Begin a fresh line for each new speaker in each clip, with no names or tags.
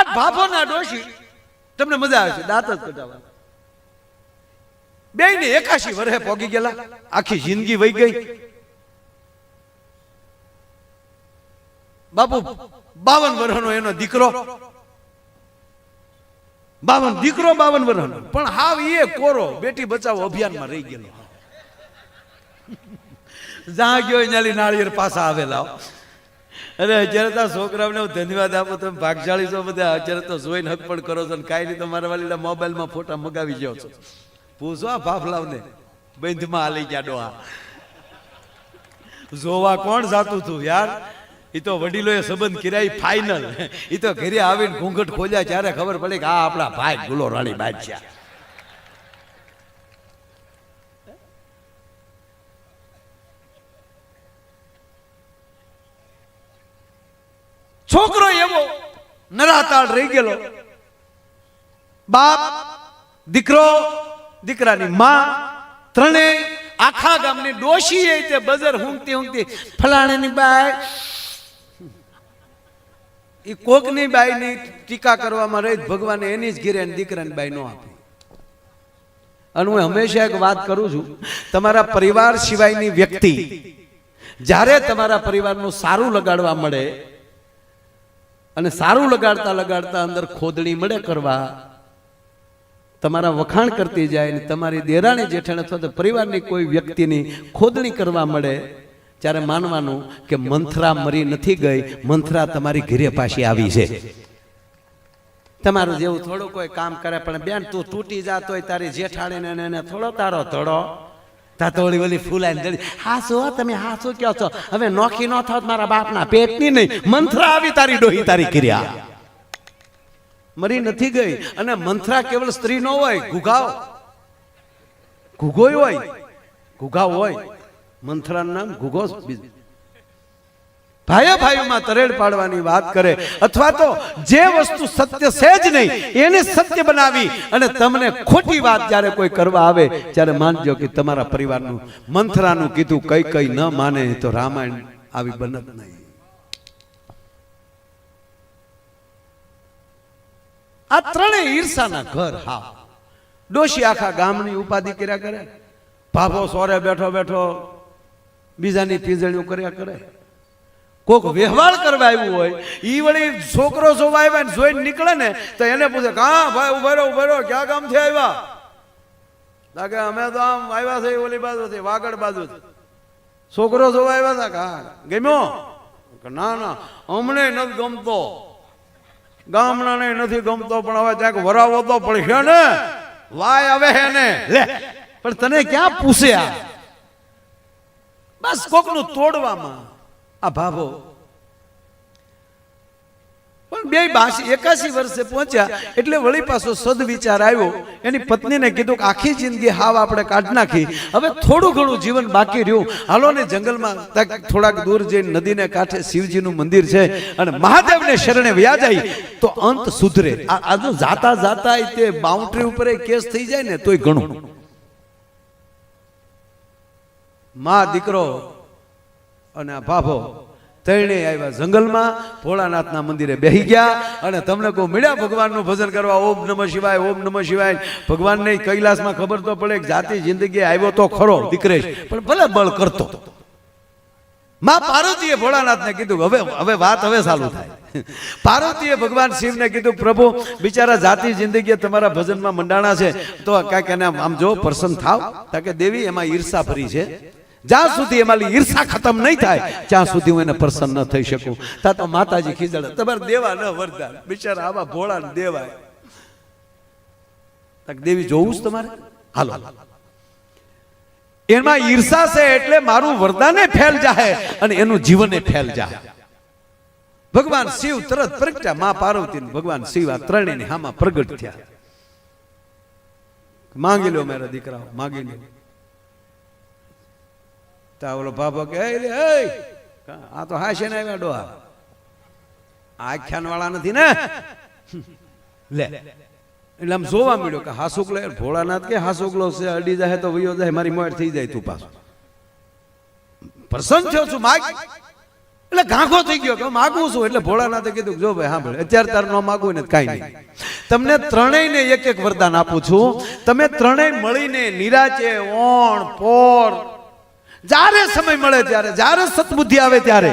આ ભાભો ના ડોશી તમને મજા આવે છે દાંત જ કઢાવવા. બે ને 81 વર્ષે પોગી ગયેલા, આખી જિંદગી વહી ગઈ. બાપુ 52 વર્ષનો એનો દીકરો, 52 વર્ષનો, પણ હાવ એ કોરો બેટી બચાવો અભિયાનમાં રહી ગયેલો. જ્યાં ગયો ન્યાલી નાળિયેર પાછા આવેલા. અરે અત્યારે તો છોકરાઓને હું ધન્યવાદ આપું, તમે ભાગશાળી છો બધા. અત્યારે તો જોઈને હક પણ કરો છો ને કાંઈ નહીં તો મારા વાલીના મોબાઈલમાં ફોટા મગાવી જાઓ છો. પૂછો આ ભાફલાવને બંધમાં હાલી ગયા ડોહા. જોવા કોણ જાતું હતું યાર? એ તો વડીલોએ સંબંધ કર્યા ફાઇનલ. એ તો ઘરે આવીને ઘૂંઘટ ખોલ્યા ત્યારે ખબર પડી કે આ આપણા ભાઈ ગુલો રાણી બાદશાહ. છોકરો એવો નરાતાળ રહી ગયેલો. બાપ, દીકરો, દીકરાની માં, ત્રણેય આખા ગામની ડોશી એ તે બજાર હુંકતી હુંકતી ફલાણાની બાઈ, એ કોકની બાઈની ટીકા કરવામાં રહી ભગવાને એની જ ઘેરે દીકરાની બાઈ નો આપી. અને હું હંમેશા એક વાત કરું છું, તમારા પરિવાર સિવાયની વ્યક્તિ જ્યારે તમારા પરિવારનું સારું લગાડવા મળે અને સારું લગાડતા લગાડતા અંદર ખોદણી મળે કરવા, તમારા વખાણ કરતી જાય ને તમારી દેરાણી જેઠાણ અથવા તો પરિવારની કોઈ વ્યક્તિની ખોદણી કરવા મળે ત્યારે માનવાનું કે મંથરા મરી નથી ગઈ, મંથરા તમારી ઘરે પાછી આવી છે. તમારું જેવું થોડું કોઈ કામ કરે પણ બેન તું તૂટી જાતો હોય તારી જેઠાણીને એને થોડો તારો ધડો તાતોળી ઓલી ફૂલાઈ હાસો તમે હાસો કહો છો, હવે નોખી ન થાવ મારા બાપના પેટની નહીં, મંથરા આવી તારી ડોહી તારી ક્રિયા મરી નથી ગઈ. અને મંથરા કેવળ સ્ત્રી નો હોય, ઘુઘાવ ઘુઘોય હોય, ઘુઘાવ હોય. મંથરાનું નામ ઘુઘો. ભાઈઓ ભાઈઓમાં તરેડ પાડવાની વાત કરે અથવા તો જે વસ્તુ સત્ય છે જ નહીં એને સત્ય બનાવી અને તમને ખોટી વાત જ્યારે કોઈ કરવા આવે ત્યારે માનજો કે તમારા પરિવારનું મંથરાનું કીધું કઈ કઈ ન માને તો રામાયણ આવી બનત નહીં. આ ત્રણેય ઈર્ષાના ઘર. હા, ડોશી આખા ગામની ઉપાધિ કર્યા કરે, ભાભો સોરે બેઠો બેઠો બીજાની પીજણીઓ કર્યા કરે. કોક વ્યવહાર કરવા આવ્યું હોય ઈ વળી છોકરો જોવા આવ્યા ને જોઈને નીકળે ને તો એને પૂછે હા ભાઈ ઉભા રહો ક્યાં ગામથી આવ્યા? લાગે અમે તો આમ આવ્યા છે ઓલી બાજુથી વાગડ બાજુ. છોકરો જોવા આવ્યા હતા હા ગમ્યો? ના ના અમને નથી ગમતો, ગામડાને નથી ગમતો, પણ હવે ક્યાંક વરાવો તો પડશે ને, વાય આવે હે ને. લે પણ તને ક્યાં પૂછ્યા? બસ કોકનું તોડવામાં આ ભાભો. પણ બે 81 વર્ષે પહોંચ્યા એટલે વળી પાછો સદવિચાર આવ્યો. એની પત્નીને કીધું કે આખી જિંદગી હાવ આપણે કાઢી નાખી, હવે થોડું ઘણું જીવન બાકી રહ્યું, હાલો ને જંગલમાં થોડાક દૂર જઈને નદીને કાંઠે શિવજીનું મંદિર છે અને મહાદેવને શરણે વ્યા જાય તો અંત સુધરે. આ જો જાતા જાતા તે બાઉન્ડ્રી ઉપર કેસ થઈ જાય ને તોય ઘણું. માં, દીકરો અને આ ભાભો ત્રણેય આવ્યા જંગલમાં, ભોળાનાથના મંદિરે બેસી ગયા અને તમને કહું મળ્યા ભગવાનનું ભજન કરવા. ઓમ નમઃ શિવાય, ઓમ નમઃ શિવાય. ભગવાનને કૈલાસમાં ખબર તો પડે કે જાતિ જિંદગી આવ્યો તો ખરો દીકરેશ, પણ ભલે બળ કરતો. માં પાર્વતીએ ભોળાનાથને કીધું હવે વાત હવે ચાલુ થાય. પાર્વતીએ ભગવાન શિવને કીધું પ્રભુ બિચારા જાતિ જિંદગી તમારા ભજનમાં મંડાણા છે તો કાંઈક એને આમ જો પ્રસન્ન થાવ. કારણ કે દેવી એમાં ઈર્ષા ભરી છે, જ્યાં સુધી એમાં ઈર્ષા ખતમ નહીં થાય ત્યાં સુધી હું એને પ્રસન્ન ન થઈ શકું. તા તો માતાજી ખીજડે તમારે દેવા ન વરદાન, બિચારા આવા ભોળા ને દેવાય. દેવી જોવું જ તમારે, હાલો એમાં ઈર્ષા છે એટલે મારું વરદાને ફેલ જાહે અને એનું જીવને ફેલ જાહે. ભગવાન શિવ તરત પ્રગટ્યા, માં પાર્વતી ભગવાન શિવ આ ત્રણેયની હામાં પ્રગટ થયા. માંગી લો મારા દીકરાઓ, માંગી લો. ઓલો બાબા કે આ તો હાશે ને આવ્યા ડોહા, આખ્યાન વાળા નથી ને. લે એટલે આમ જોવા મળ્યો કે હાસુકલો ભોળાનાથ કે હાસુકલો છે, અડી જાય તો વયો જાય, મારી મોડ થઈ જાય, તું પાછો પ્રસન્ન થયો છું માગ. એટલે ઘાંઘો થઈ ગયો કે માગું છું. એટલે ભોળાનાથે કીધું જો ભાઈ સાંભળ, અત્યારે તાર ન માગવું ને કાંઈ નહીં, તમને ત્રણેયને એક એક વરદાન આપું છું. તમે ત્રણેય મળીને નિરાચે ઓણ પોર જ્યારે સમય મળે ત્યારે, જ્યારે સદબુદ્ધિ આવે ત્યારે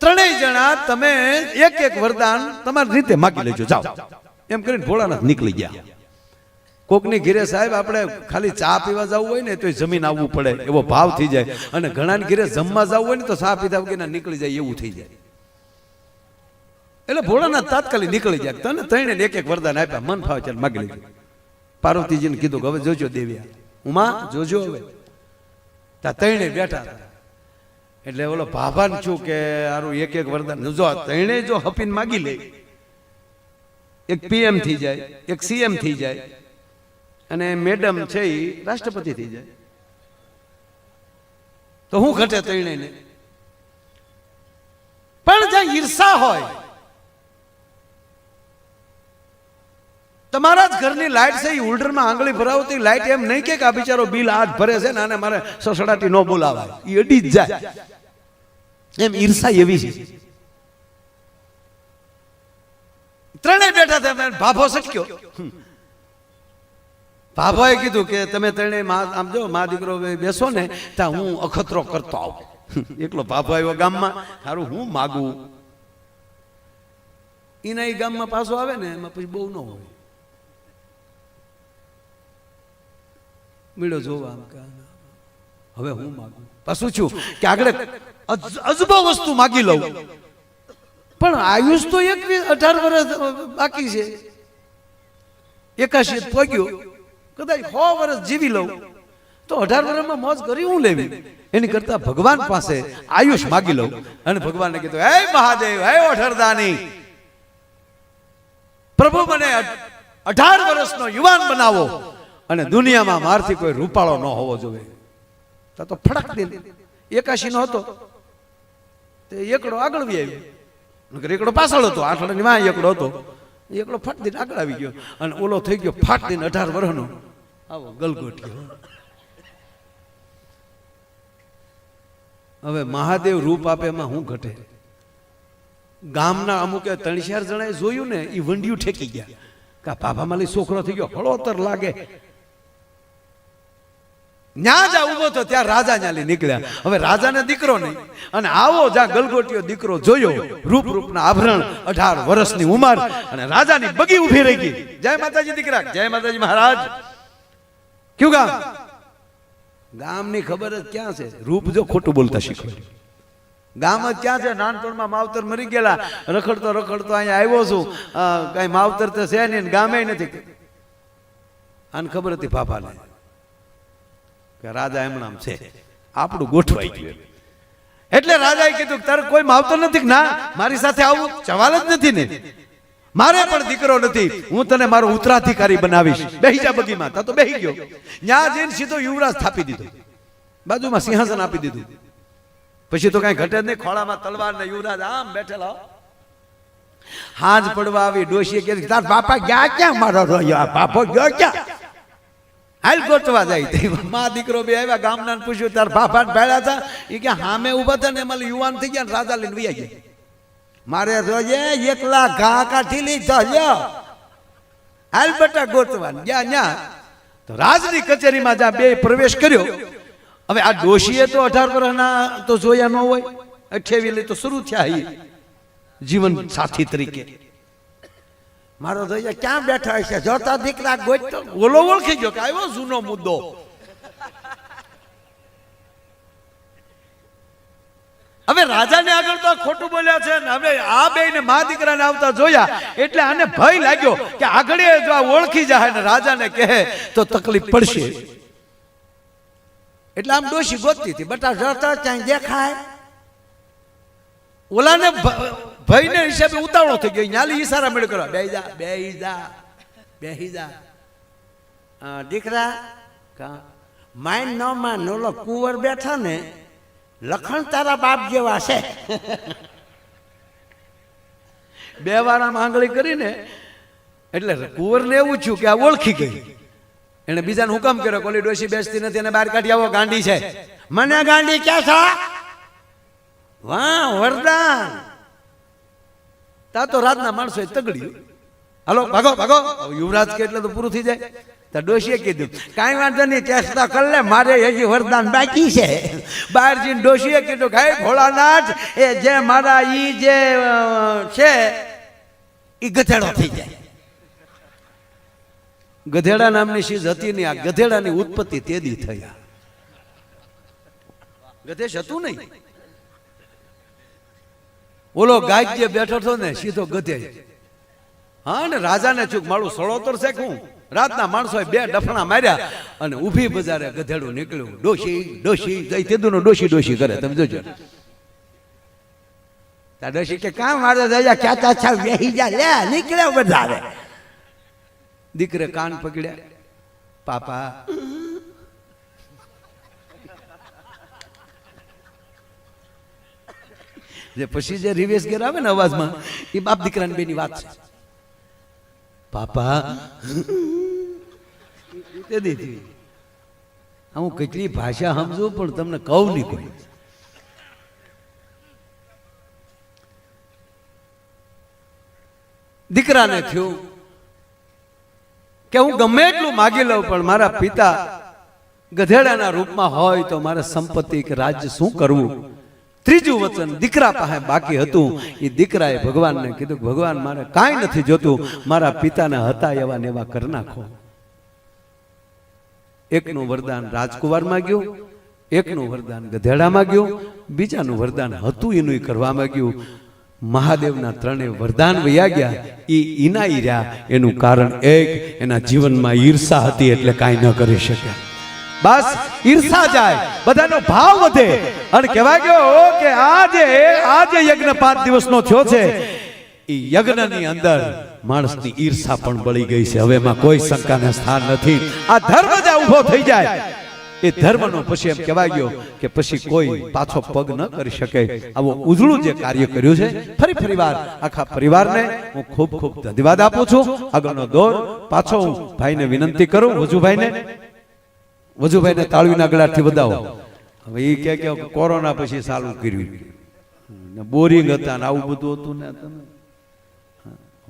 ત્રણેય જણા તમે એક એક વરદાન તમારી રીતે માગી લેજો, જાઓ. એમ કરીને ભોળાનાથ નીકળી ગયા. કોકની ઘીરે સાહેબ આપણે ખાલી ચા પીવા જવું હોય ને તો જમીન આવવું પડે એવો ભાવ થઈ જાય, અને ઘણા ઘીરે જમવા જવું હોય ને તો ચા પીધા વગર નીકળી જાય એવું થઈ જાય. એટલે ભોળાનાથ તાત્કાલિક નીકળી જાય. તને ત્રણે એક એક વરદાન આપ્યા, મન ફાવે ચાલ માગી લેજો. પાર્વતીજીને કીધું કે હવે જોજો દેવ્યા, ઉમા જોજો. હવે ત્યાં ત્રણે બેઠા હતા. એટલે ઓલો ભાભાને છું કે આરું એક એક વરદાન જો ત્રણે જો હપીને માગી લે, એક પીએમ થઈ જાય, એક સીએમ થઈ જાય, અને મેડમ છે એ રાષ્ટ્રપતિ થઈ જાય, તો હું ઘટે ત્રણેયને? પણ જ્યાં ઈર્ષા હોય, તમારા જ ઘરની લાઈટ છે એ હોલ્ડરમાં આંગળી ભરાવતી લાઈટ એમ નહીં કે આ બિચારો બિલ આજ ભરે છે ને આને મારે સસડાટી ન બોલાવાય, એ અડી જ જાય. એમ ઈર્ષા એવી છે. ત્રણેય બેઠા હતા, ભાભો સટક્યો. ભાભાએ કીધું કે તમે ત્રણેય આમ જો મા દીકરો બેસો ને ત્યાં હું અખતરો કરતો આવું. એકલો ભાભો આવ્યો ગામમાં, સારું હું માગું. એના એ ગામમાં પાછો આવે ને એમાં પછી બહુ ન હોય. મીડો જોવા હવે હું માગું પાછું છું કે આગળ અજબો વસ્તુ માગી લઉં, પણ આયુષ તો 18 વર્ષ બાકી છે. 81 પહોંચ્યો, કદાચ 100 વર્ષ જીવી લઉં તો 18 વર્ષમાં મોજ કરી હું લેવી? એની કરતા ભગવાન પાસે આયુષ માગી લઉં. અને ભગવાનને કીધું, હે મહાદેવ, હે ઓઠરદાની, પ્રભુ મને 18 વર્ષનો યુવાન બનાવો, અને દુનિયામાં મારથી કોઈ રૂપાળો ન હોવો જોઈએ. તો ફડક દે 81 નો હતો તે એકડો આગળ વી આવ્યો, એકડો પાછળ હતો, આઠડાની માં એકડો હતો, એકડો ફટ દઈને આગળ આવી ગયો, અને ઓલો થઈ ગયો ફાટ દઈને 18 વર્ષનો આવો ગલગોટિયો. હવે મહાદેવ રૂપ આપે એમાં હું ઘટે? ગામના અમુકે 3-4 જણાએ જોયું ને એ વંડિયું ઠેકી ગયા કે બાબા માલી છોકરો થઈ ગયો, હળોતર લાગે. ન્યા જા ઉભો તો ત્યાં રાજા ન્યાલી નીકળ્યા. હવે રાજાને દીકરો નહીં, અને આવો જ્યાં ગલગોટિયો દીકરો જોયો, રૂપ રૂપના આભરણ, 18 વર્ષની ઉંમર, અને રાજાની બગી ઉભી રહી ગઈ. જય માતાજી દીકરા, જય માતાજી મહારાજ. ક્યું ગામ? ગામની ખબર જ ક્યાં છે? રૂપ જો ખોટું બોલતા શીખવાડ્યું. ગામ જ ક્યાં છે? નાનપણમાં માવતર મરી ગયેલા, રખડતો રખડતો અહીંયા આવ્યો છું, કઈ માવતર તો છે નહીં, ગામે નથી. આને ખબર હતી ભાભાને કે રાજા એમણામ છે, આપણું ગોઠવાઈ ગયું. એટલે રાજાએ કીધું તારે કોઈ માવતર નથી? ના, મારી સાથે આવું સવાલ જ નથી ને, મારે પણ દીકરો નથી, હું તને મારો ઉત્તરાધિકારી બનાવીશ. બેહી જા બગીમાં. તા તો બેહી ગયો. ન્યા જઈને સીધો યુવરાજ સ્થાપી દીધો, બાજુમાં સિંહાસન આપી દીધું. પછી તો કઈ ઘટે જ નહીં, ખોળામાં તલવાર ને યુવરાજ આમ બેઠેલા. હાજ પડવા આવી, ડોશીએ કીધું તાર બાપા ગયા ક્યાં? મારો રોયો બાપો ગયો ક્યાં? હાલ ગોતવા જાય. મા દીકરો બે આવ્યા, ગામના પૂછ્યું તાર બાપા ભેળા હતા? એ કે હામે ઉભા હતા ને એમાં યુવાન થઈ ગયા, રાજા લઈને વૈયા ગયા. મારે રોજે એકલા ઘા કાઢી લીધો લ્યો, હાલ બેટા ગોતવા ગયા. ન્યા તો રાજની કચેરીમાં જ્યાં બે પ્રવેશ કર્યો. હવે આ ડોશીએ તો 18 વર્ષના તો જોયા ન હોય, 28 તો શરૂ થયા જીવન સાથી તરીકે. મારો દોયા ક્યાં બેઠા છે? જોતા દીકરા ગોતતો ઓલો ઓળખી ગયો કે આવ્યો જૂનો મુદ્દો. હવે રાજાને આગળ તો ખોટું બોલ્યા છે ને, હવે આ બેને મા દીકરાને આવતા જોયા એટલે આને ભય લાગ્યો કે આગળ જો આ ઓળખી જાય ને રાજાને કહે તો તકલીફ પડશે. એટલે આમ ડોશી ગોતતી હતી, બટા જોતા ક્યાંય દેખાય? ઓલાને ભયને હિસાબે ઉતાવળો થઈ ગયો, ન્યાલી ઈશારા મેળ કરવા, બેહી જા બેહી જા બેહી જા. દીકરા માઇન ન માન, ઓલો કુંવર બેઠા ને લખણ તારા બાપ જેવા છે. બે વાર આમ આંગળી કરીને એટલે કુંવરને એવું થયું કે આ ઓળખી ગઈ. એને બીજાને હુકમ કર્યો, કોલી ડોશી બેસતી નથી, એને બહાર કાઢી આવો, ગાંડી છે. મને ગાંડી ક્યાં છો? વાહ વરદાન. તા તો રાતના માણસો તગડ્યું, હાલો ભાગો ભાગો. યુવરાજ કે એટલે તો પૂરું થઈ જાય. તો ડોશીએ કીધું કાંઈ વાંધો નહીં, ચેષ્ટા કર લે, મારે હજી વરદાન બાકી છે. બહાર જઈને ડોશીએ કીધું કે ભોળાનાથ, એ જે મારા ઈ જે છે એ ગધેડો થઈ જાય. ગધેડા નામની ચીજ હતી નહીં. આ ગધેડાની ઉત્પત્તિ તેદી થઈ. ગધેશ હતું નહીં. ઓલો ગાય જે બેઠો હતો ને સીધો ગધે. હા ને રાજાને ચૂક મારું સળોતર શેખું. રાતના માણસોએ 2 ડફણા માર્યા અને ઊભી બજારે ગધેડું નીકળ્યું. ડોશી ડોશી જઈ તેદુનો ડોશી ડોશી કરે. તમે જોજો. તા ડોશી કે કામ મારે રાજા ક્યાં ચાછા વેહી જા લે નીકળ્યા બજારે. દીકરે કાન પકડ્યા, પાપા જે પછી જે રિવેશ ગેર આવે ને અવાજમાં, એ બાપ દીકરાની બેની વાત છે. પાપા હું કેટલી ભાષા સમજુ પણ તમને કહું નહીં કોઈ. દીકરાને થયું કે હું ગમે એટલું માગી લઉં પણ મારા પિતા ગધેડાના રૂપમાં હોય તો મારે સંપત્તિ કે રાજ્ય શું કરવું. ત્રીજું વચન દીકરા પાસે બાકી હતું. એ દીકરાએ ભગવાનને કીધું કે ભગવાન મારે કાંઈ નથી જોતું, મારા પિતાને હતા એવા ને એવા કરી નાખો. એકનું વરદાન રાજકુમાર માંગ્યું, એકનું વરદાન ગધેડા માંગ્યું, બીજાનું વરદાન હતું એનું કરવા માંગ્યું. મહાદેવના 3 વરદાન વયા ગયા. એ ઈનાઈ રહ્યા. એનું કારણ એક, એના જીવનમાં ઈર્ષા હતી એટલે કાંઈ ન કરી શક્યા. બસ ઈર્ષા જાય, બધાનો ભાવ વધે. અને કહેવાય ગયો કે આજે યજ્ઞ 5 દિવસનો થયો છે. એ યજ્ઞની અંદર માણસની ઈર્ષા પણ બળી ગઈ છે. હવે એમાં કોઈ શંકાને સ્થાન નથી. આ ધર્મ જ ઊભો થઈ જાય. એ ધર્મનો પછી એમ કહેવાય ગયો કે પછી કોઈ પાછો પગ ન કરી શકે. આવો ઉજળું જે કાર્ય કર્યું છે, ફરી વાર આખા પરિવારને હું ખૂબ ખૂબ ધન્યવાદ આપું છું. આગળનો દોર પાછો હું ભાઈને વિનંતી કરું, વજુભાઈને તાળવીના ગળાથી વધાવો. હવે એ કે કોરોના પછી ચાલુ કર્યું, બોરિંગ હતા ને આવું બધું હતું ને. તમે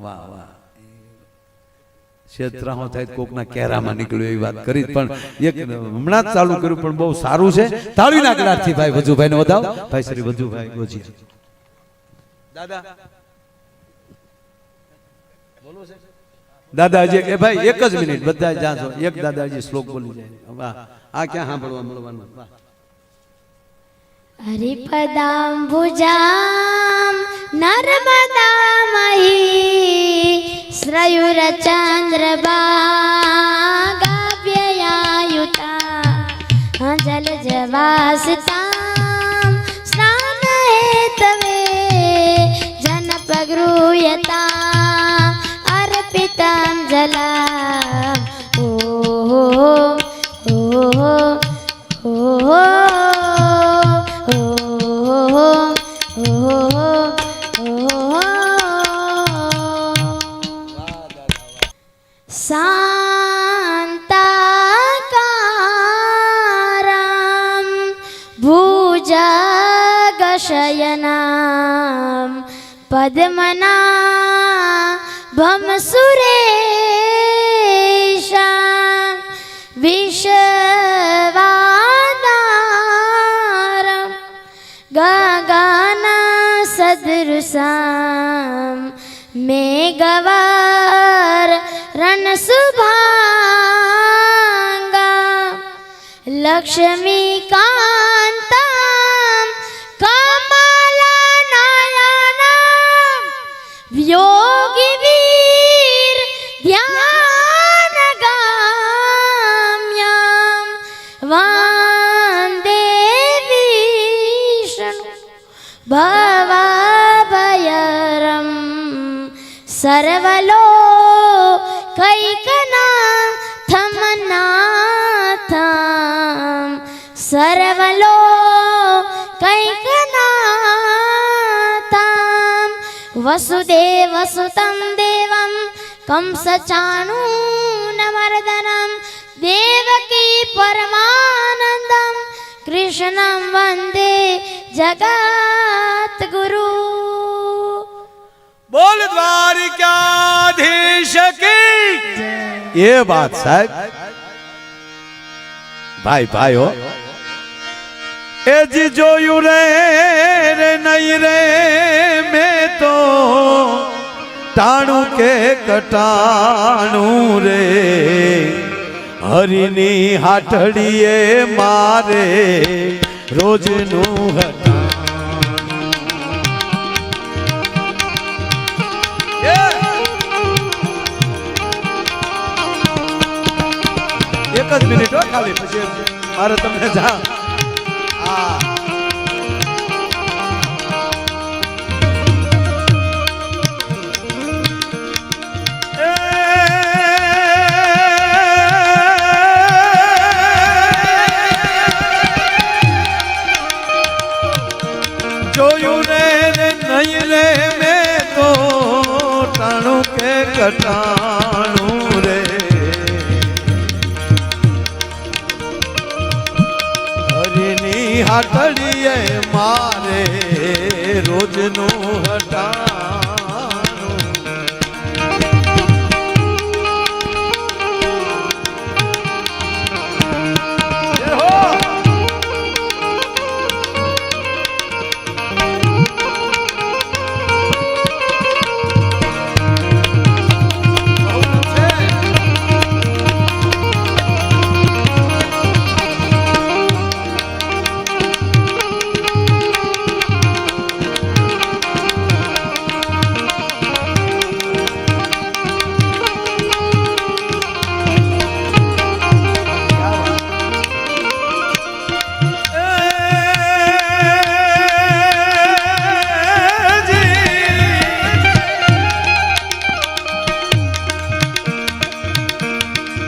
વાહ વાહ, ક્ષેત્રામાં થાય કોકના કેરામાં નીકળ્યું એવી વાત કરી, પણ એક હમણાં જ ચાલુ કર્યું પણ બહુ સારું છે. તાળવીના ગળાથી ભાઈ વજુભાઈને વધાવો. ભાઈ શ્રી વજુભાઈ ગોજીયા. દાદા બોલો છે. દાદાજી એ ભાઈ એક જ મિનિટ બધા જાજો, એક દાદાજી શ્લોક બોલી જાય. વાહ, આ ક્યાં સાંભળવા મળવાનું. વાહ.
હરિપદાંબુજામ નર્મદામહી શ્રયુરચંદ્રભાગાવ્યયાયુતા જલજવાસતામ સ્નાનહેતવે જનપગૃહ્યતામ અર્પિતમ જલા. શાંતાકારમ ભુજગશયનામ પદ્મનાભમ સુરેશામ વિશ્વવાદારમ ગગન સદૃશામ મેઘવાર રણસુભાંગા લક્ષ્મીકાંતમ કમલનયનમ યોગીવીર ધ્યાનગામ્યમ વંદે વિષ્ણુ ભવાભયરમ સર્વલોકૈકનાથમ સર્વલોકૈકનાથમ વસુદેવસુતં દેવં કંસચાણૂરમર્દનમ દેવકી પરમાનંદમ કૃષ્ણં વંદે જગત ગુરુ
બોલ દ્વારિકાધીશ કી એ વાત સાહેબ ભાઈ ભાઈઓ એ જી જોયું રે નહીં રે મેં તો ટાણું કે કટાણું રે હરિની હાથડીએ મારે રોજનું એક જ મિનિટ હો ખાલી પછી મારે તમને જા જોયું રે નહીં રે મેં તો ટાણું કે કટાણું રે હરિની હાથડીએ મારે રોજનું હટાણું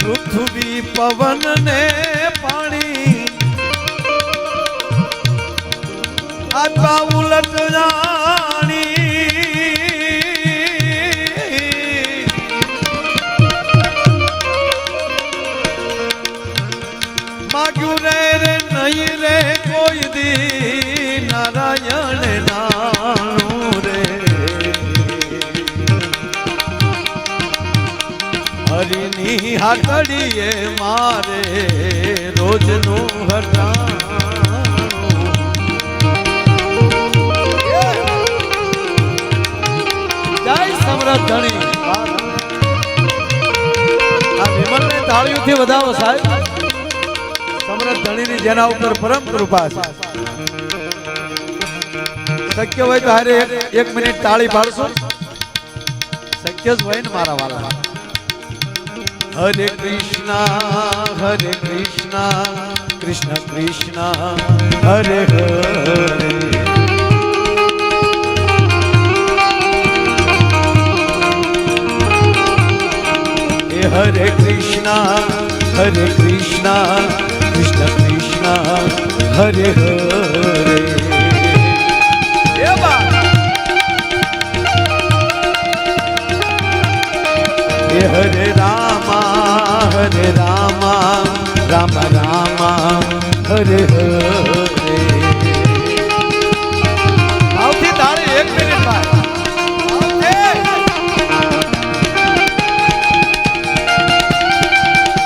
પૃથ્વી પવન ને પાણી આત્મા ઉલટ જાણી માગ્યું રે નહીં રે કોઈ દી નારાયણ નાણું રે હરિની હાથડીએ મારે રોજનું હટાણું જય સમરથ ધણી આ વિમલને તાળીઓથી વધાવો સાહેબ સમરથ ધણીની જેના ઉપર પરમ કૃપા છે શક્ય હોય તો હારે એક મિનિટ તાળી પાડશો શક્ય જ હોય ને મારા વાલા હરે કૃષ્ણ કૃષ્ણ કૃષ્ણ હરે હરે એ હરે કૃષ્ણ કૃષ્ણ કૃષ્ણ હરે હરે હરે રામા રામ રામા હરે હરે આવતી તાળી એક મિનિટ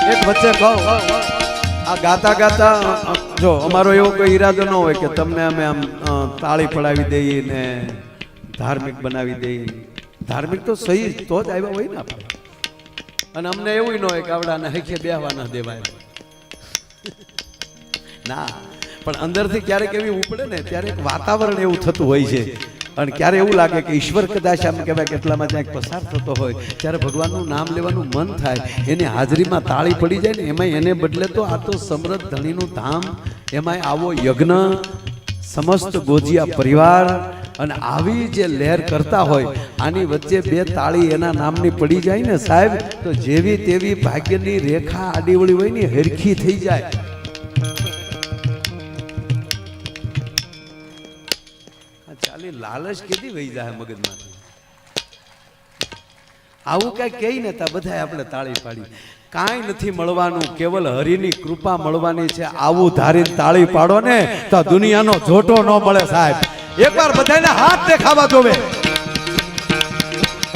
એક વચ્ચે કહો આ ગાતા ગાતા જો અમારો એવો કોઈ ઈરાદો ન હોય કે તમને અમે આમ તાળી પડાવી દઈએ ને ધાર્મિક બનાવી દઈએ ધાર્મિક તો સહી તો જ આવ્યા હોય ને આપણે અને અમને એવું ન હોય કે આવડાને હેખે બેહવા ન દેવાય ના પણ અંદરથી ક્યારેક એવી ઉપડે ને ત્યારે એક વાતાવરણ એવું થતું હોય છે અને ક્યારે એવું લાગે કે ઈશ્વર કદાચ આમ કહેવાય કેટલામાં ક્યાંક પસાર થતો હોય ત્યારે ભગવાનનું નામ લેવાનું મન થાય એની હાજરીમાં તાળી પડી જાય ને એમાંય એને બદલે તો આ તો સમરથ ધણીનું ધામ એમાંય આવો યજ્ઞ સમસ્ત ગોજિયા પરિવાર અને આવી જે લહેર કરતા હોય આની વચ્ચે બે તાળી એના નામની પડી જાય ને સાહેબ તો જેવી તેવી ભાગ્યની રેખા આડીવળી હોય ને હરખી થઈ જાય ચાલી લાલચ કેદી વહી જાય મગજમાંથી આવું કઈ કહી ને તા બધાય આપણે તાળી પાડી. કાંઈ નથી મળવાનું, કેવલ હરિની કૃપા મળવાની છે. આવું ધારીને તાળી પાડો ને તો દુનિયાનો જોટો ન મળે સાહેબ. એકવાર બધાને હાથ દેખાવા જોવે.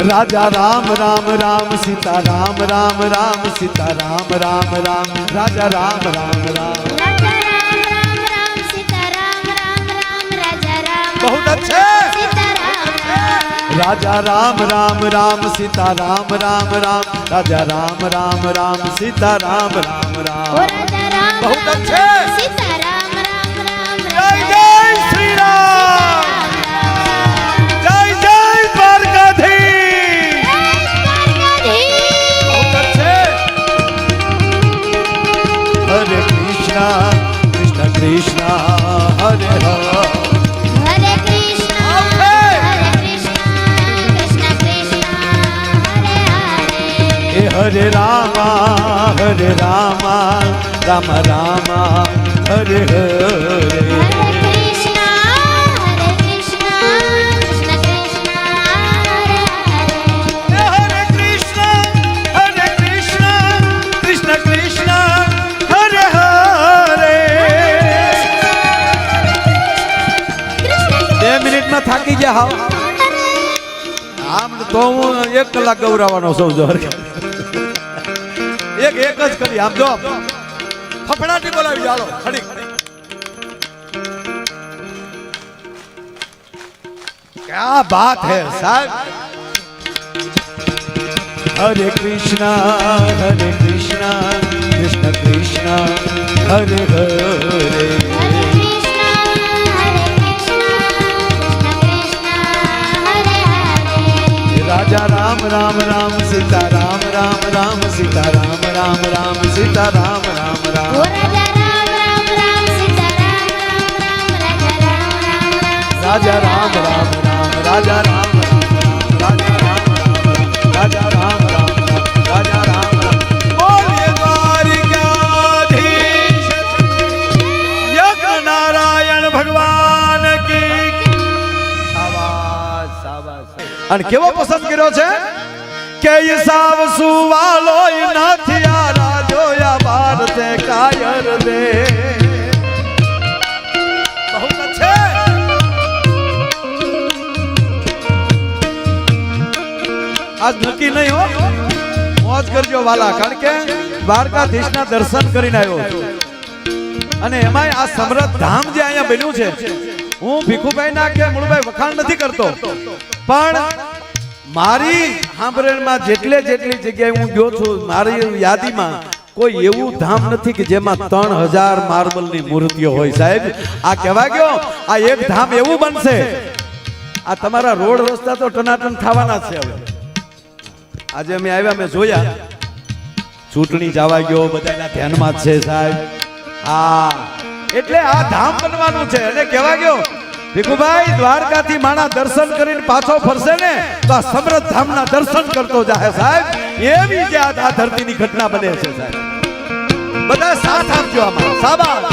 રાજા રામ રામ રામ સીતા રામ રામ રામ સીતા રામ રામ રામ રાજા રામ રામ રામ.
રાજા રામ રામ રામ સીતા રામ રામ રામ રાજા રામ
बहुत अच्छे.
સીતા રામ રામ
राजा राम राम राम सीता राम राम राम राजा राम राम राम सीता राम राम
ओ
राम.
राजा राम
बहुत
राम
अच्छे.
राम सीता राम राम राम
जय जय श्री राम. जय जय द्वारकाधीश. बहुत अच्छे. हरे कृष्णा कृष्ण कृष्ण हरे हरे.
हरे कृष्णा कृष्ण कृष्ण हरे हरे
हे हरे रामा राम रामा हरे हरे.
हरे कृष्णा कृष्ण कृष्ण हरे हरे
हरे कृष्ण कृष्ण कृष्ण हरे हरे. 2 મિનિટમાં થાકી ગયા હાવ. આમ તો હું 1 કલાક ગૌરાવાનો સૌ જોર. એક જ કરી આમ જો ફફડાટી બોલાવી ચાલો ખડી. क्या बात है साहब. हरे कृष्णा कृष्ण कृष्ण हरे हरे.
हरे कृष्णा कृष्ण कृष्ण हरे हरे
राजा राम राम राम सीता राम राम राम सीता राम राम राम सीता राम राम
ओ
राम.
राजा राम राम राम सीता राम राम राम राजा राम राम
राजा राम राम राम राजा राम राम राजा राम राम. बोलिए द्वारिकाधीश यज्ञ नारायण भगवान की. શાબાશ શાબાશ. અને કેવો પસંદ કર્યો છે કે એ સાવ સુવાલો નથી આ રાજોયા ભારતે કાયર દે. બહુ अच्छे. આજ નક્કી નહીં હો, મોજ કરજો વાલા, કારણ કે દ્વારકાધીશના દર્શન કરીને આવ્યો છું. અને એમાંય આ સમૃદ્ધ ધામ જે અહીંયા બન્યું છે, હું ભીખુભાઈના કે મૂળભાઈ વખાણ નથી કરતો, પણ મારી સાંભળમાં જેટલી જગ્યાએ હું ગયો છું, મારી યાદીમાં કોઈ એવું ધામ નથી કે જેમાં 3000 માર્બલની મૂર્તિઓ હોય. સાહેબ આ કહેવા ગયો, આ એક ધામ એવું બનશે, આ તમારા રોડ રસ્તા તો ટનાટન થવાના છે. હવે આજે અમે આવ્યા, મેં જોયા, ચૂંટણી જવા ગયો, બધાના ધ્યાનમાં જ છે સાહેબ. હા, એટલે આ ધામ બનવાનું છે. અને કહેવા ગયો ભીખુભાઈ, દ્વારકાથી માણા દર્શન કરીને પાછો ફરશે ને તો આ સમૃદ્ધ ધામના દર્શન કરતો જાહે સાહેબ. એવી જે આ ધરતીની ઘટના બને છે સાહેબ. બધા સાથ આપજો આમાં. શાબાશ.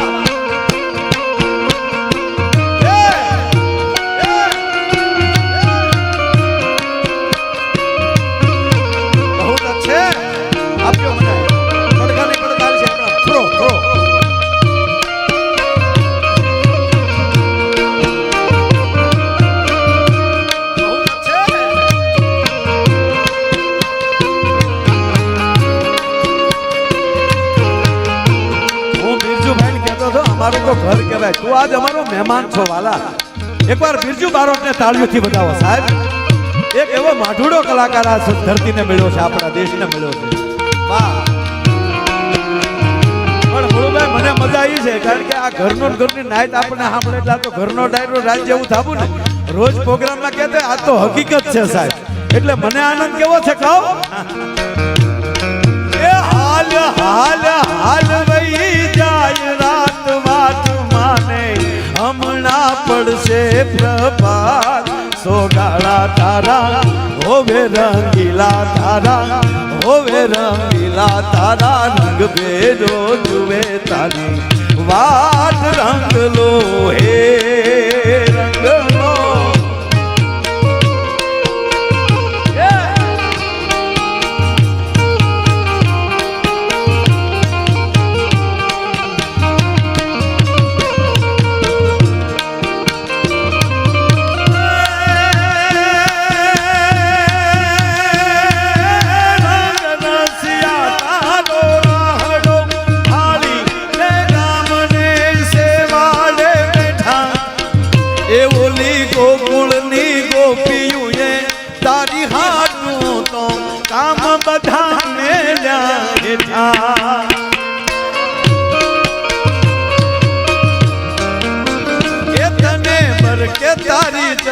बहुत अच्छे. આપજો મને પડઘાની પડઘાલ છે આપણા. Throw throw. અમારું તો ઘર કહેવાય, તું આજ અમારો મહેમાન છો વાલા. એકવાર બિરજુ બારોટને તાળીઓથી બતાવો સાહેબ. એક એવો માઢુડો કલાકાર આ ધરતીને મળ્યો છે, આપણા દેશને મળ્યો છે. વાહ. પણ મુળુભાઈ, મને મજા આવી છે, કારણ કે આ ઘરની નાઈટ આપણને સાંભળે એટલે આ તો ઘરનો ડાયરો રાજ જેવું થાવું ને. રોજ પ્રોગ્રામમાં કહેતો આ તો હકીકત છે સાહેબ. એટલે મને આનંદ કેવો છે કહો. એ હાલ હાલ હાલ વહી જાય રાત વાત માને, હમણાં પડશે પ્રભાત, સોગાળા તારા હોવે રંગીલા તારા, હોવે રંગીલા તારા, રંગ ભેદો જુએ તારી વાત, રંગ લો હે રંગ લો.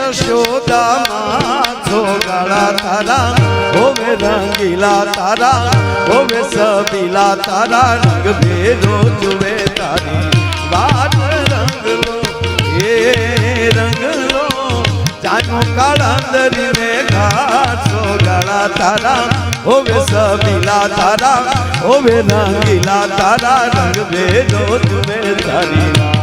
યશોદામાં છોગાળા તારા હોવે રંગીલા તારા હોવે સબીલા તારા રંગ ભેદો જુએ તારી વાત રંગલો એ રંગલો જાનો કાળાંદરી ને ઘાટ છોગાળા તારા હોવે સબીલા તારા હોવે રંગીલા તારા રંગ ભેદો જુએ તારી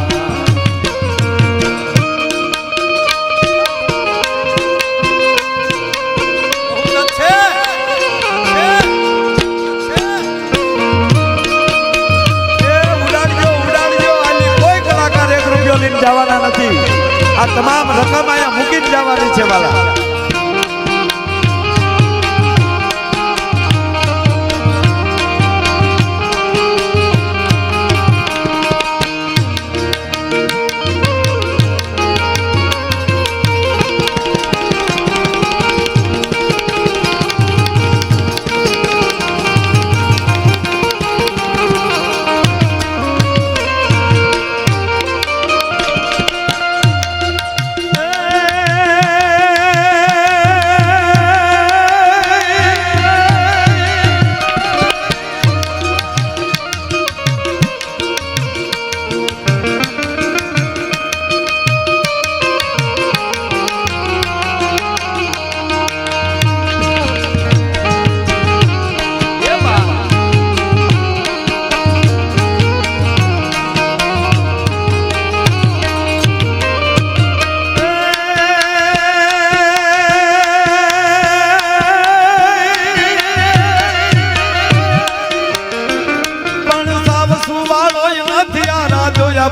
જવાના નથી આ તમામ રકમ અહીંયા મૂકીને જવાની છે વાલા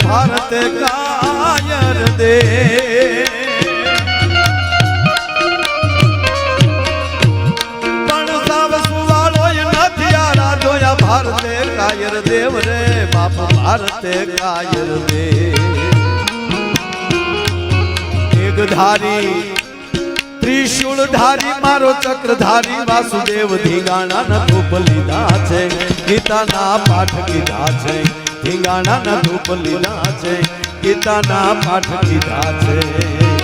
ભારત કાયર દે પણ સાવ સુવાળો નથી આરા જોયા ભારતે કાયર દેવ રે બાપ ભારતે કાયર દે એક ધારી ત્રિશૂળ ધારી મારો ચક્રધારી વાસુદેવ ધીંગાણા ન ધૂપ લીધા છે ગીતાના પાઠ કીધા છે ધીંગાણા ધૂપ લીધા છે ગીતાના પાઠ કીધા છે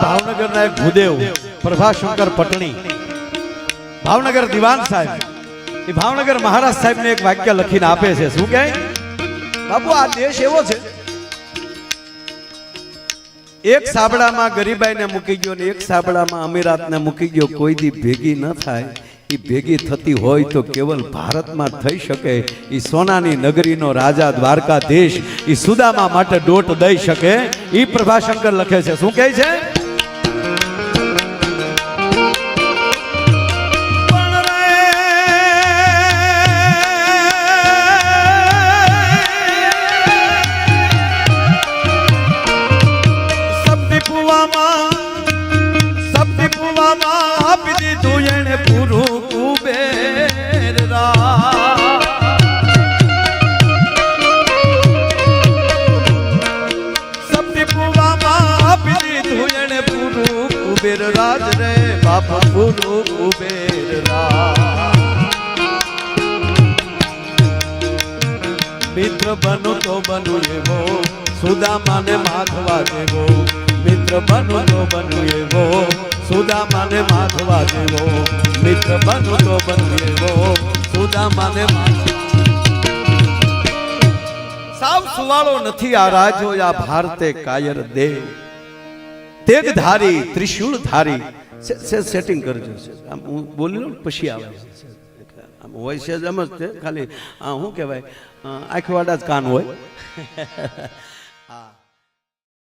ભાવનગરના એક ભૂદેવ પ્રભાશંકર પટણી ભાવનગર દિવાન સાહેબ એ ભાવનગર મહારાજ સાહેબને એક વાક્ય લખીને આપે છે શું કહે બાપુ આ દેશ એવો છે એક સાબડામાં ગરીબાઈને મૂકી ગયો ને એક સાબડામાં અમીરાતને મૂકી ગયો કોઈ દી ભેગી ન થાય એ ભેગી થતી હોય તો કેવલ ભારતમાં થઈ શકે એ સોનાની નગરીનો રાજા દ્વારકાધીશ એ સુદામા માટે દોટ દઈ શકે એ પ્રભાશંકર લખે છે શું કહે છે આપી દીધું એને પૂરું કુબેર સપની પુવામાં આપી દીધું એને પૂરું કુબેર રાજ રે બાપા પૂરું કુબેર મિત્ર બનો તો બનો એવો સુદામાને માધવા દેવો મિત્ર બનો તો બનો એવો સુદામાને માધવા દેવો મિત્ર બનો તો બનો એવો સુદામાને સાવ સુવાળો નથી આ રાજો આ ભારતે કાયર દેવ તેગધારી ત્રિશૂળ ધારી સેટિંગ કરજો આમ હું બોલ્યો પછી આવે આમ વોઇસ જ એમ જ છે ખાલી શું કહેવાય આંખવાડા જ કાન હોય હા